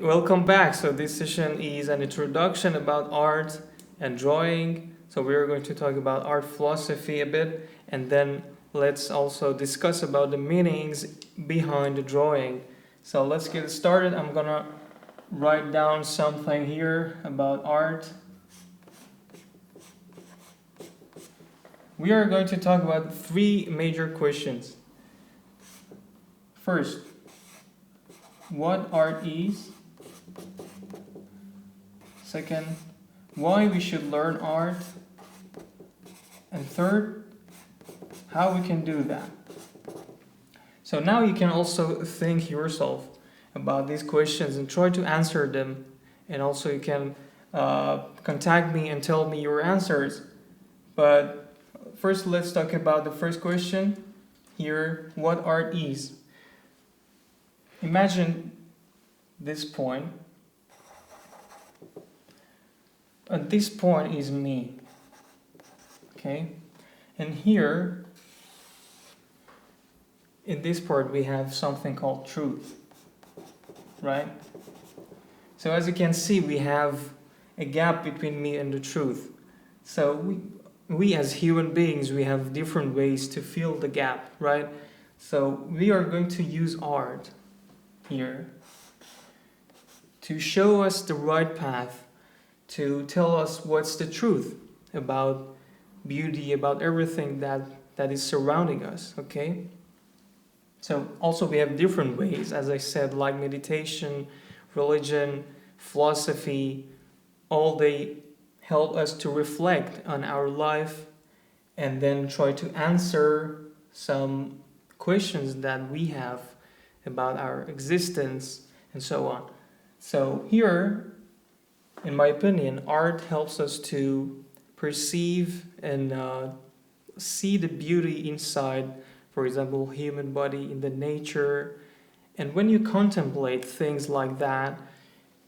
Welcome back. So this session is an introduction about art and drawing. So we are going to talk about art philosophy a bit, and then let's also discuss about the meanings behind the drawing. So let's get started. I'm gonna write down something here about art. We are going to talk about three major questions. First, what art is? Second, why we should learn art? And third, how we can do that. So now you can also think yourself about these questions and try to answer them. And also you can contact me and tell me your answers. But first, let's talk about the first question here, what art is. Imagine this point. At this point is me. Okay? And here, in this part, we have something called truth. Right? So as you can see, we have a gap between me and the truth. So we as human beings, we have different ways to fill the gap, right? So we are going to use art here to show us the right path, to tell us what's the truth about beauty, about everything that is surrounding us, okay? So also we have different ways, as I said, like meditation, religion, philosophy, all they help us to reflect on our life and then try to answer some questions that we have about our existence and so on. So here, in my opinion, art helps us to perceive and see the beauty inside, for example, human body, in the nature. And when you contemplate things like that,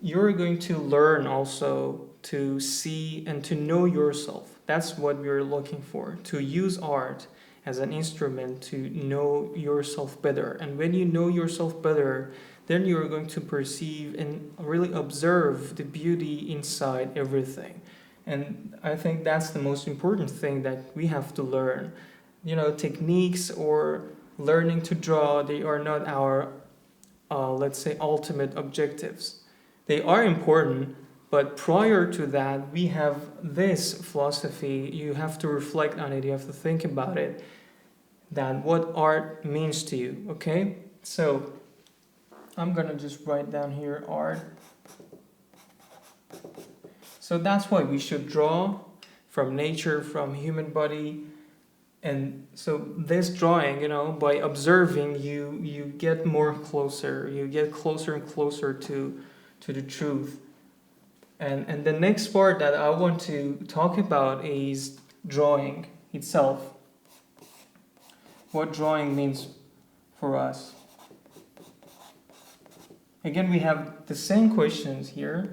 you're going to learn also to see and to know yourself. That's what we're looking for, to use art as an instrument to know yourself better. And when you know yourself better, then you're going to perceive and really observe the beauty inside everything. And I think that's the most important thing that we have to learn. You know, techniques or learning to draw, they are not our, let's say, ultimate objectives. They are important, but prior to that, we have this philosophy. You have to reflect on it, you have to think about it, that what art means to you, okay? So I'm gonna just write down here art. So that's why we should draw from nature, from human body. And so this drawing, you know, by observing, you get more closer, you get closer and closer to the truth. And the next part that I want to talk about is drawing itself. What drawing means for us. Again, we have the same questions here.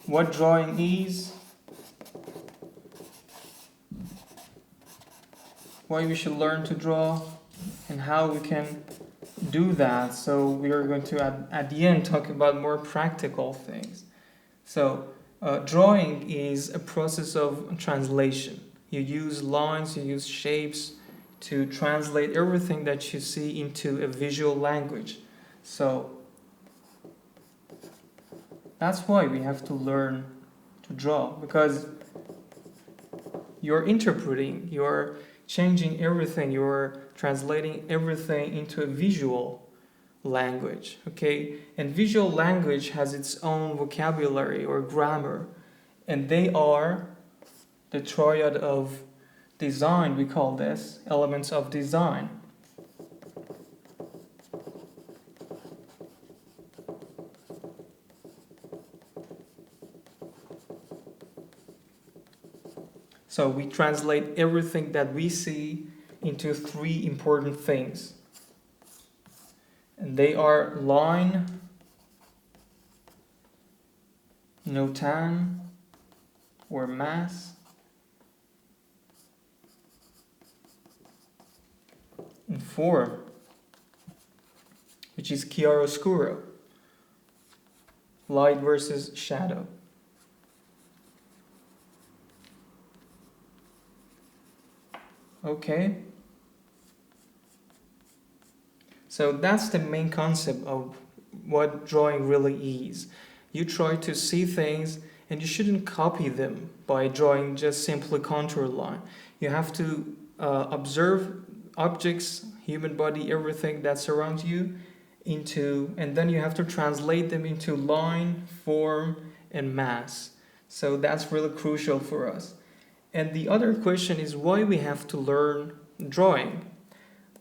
What drawing is, why we should learn to draw, and how we can do that. So we are going to at the end talk about more practical things. So drawing is a process of translation. You use lines, you use shapes to translate everything that you see into a visual language. So that's why we have to learn to draw, because you're interpreting, you're changing everything, you're translating everything into a visual language, okay? And visual language has its own vocabulary or grammar, and they are the triad of design, we call this, elements of design. So we translate everything that we see into three important things. And they are line, notan, or mass, and form. which is chiaroscuro, light versus shadow. Okay. So that's the main concept of what drawing really is. You try to see things and you shouldn't copy them by drawing just simply contour line. You have to observe objects, human body, everything that surrounds you and then you have to translate them into line, form, and mass. So that's really crucial for us. And the other question is why we have to learn drawing.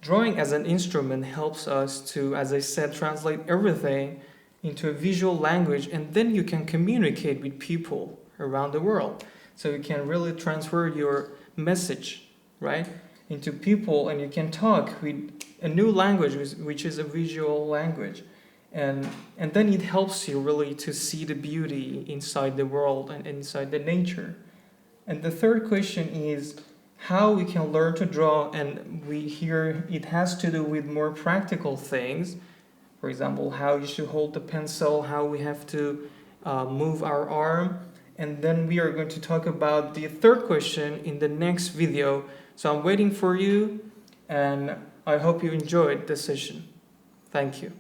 Drawing as an instrument helps us to, as I said, translate everything into a visual language, and then you can communicate with people around the world. So you can really transfer your message, right, into people, and you can talk with a new language, which is a visual language. And then it helps you really to see the beauty inside the world and inside the nature. And the third question is how we can learn to draw, and it has to do with more practical things. For example, how you should hold the pencil, how we have to move our arm. And then we are going to talk about the third question in the next video. So I'm waiting for you, and I hope you enjoyed this session. Thank you.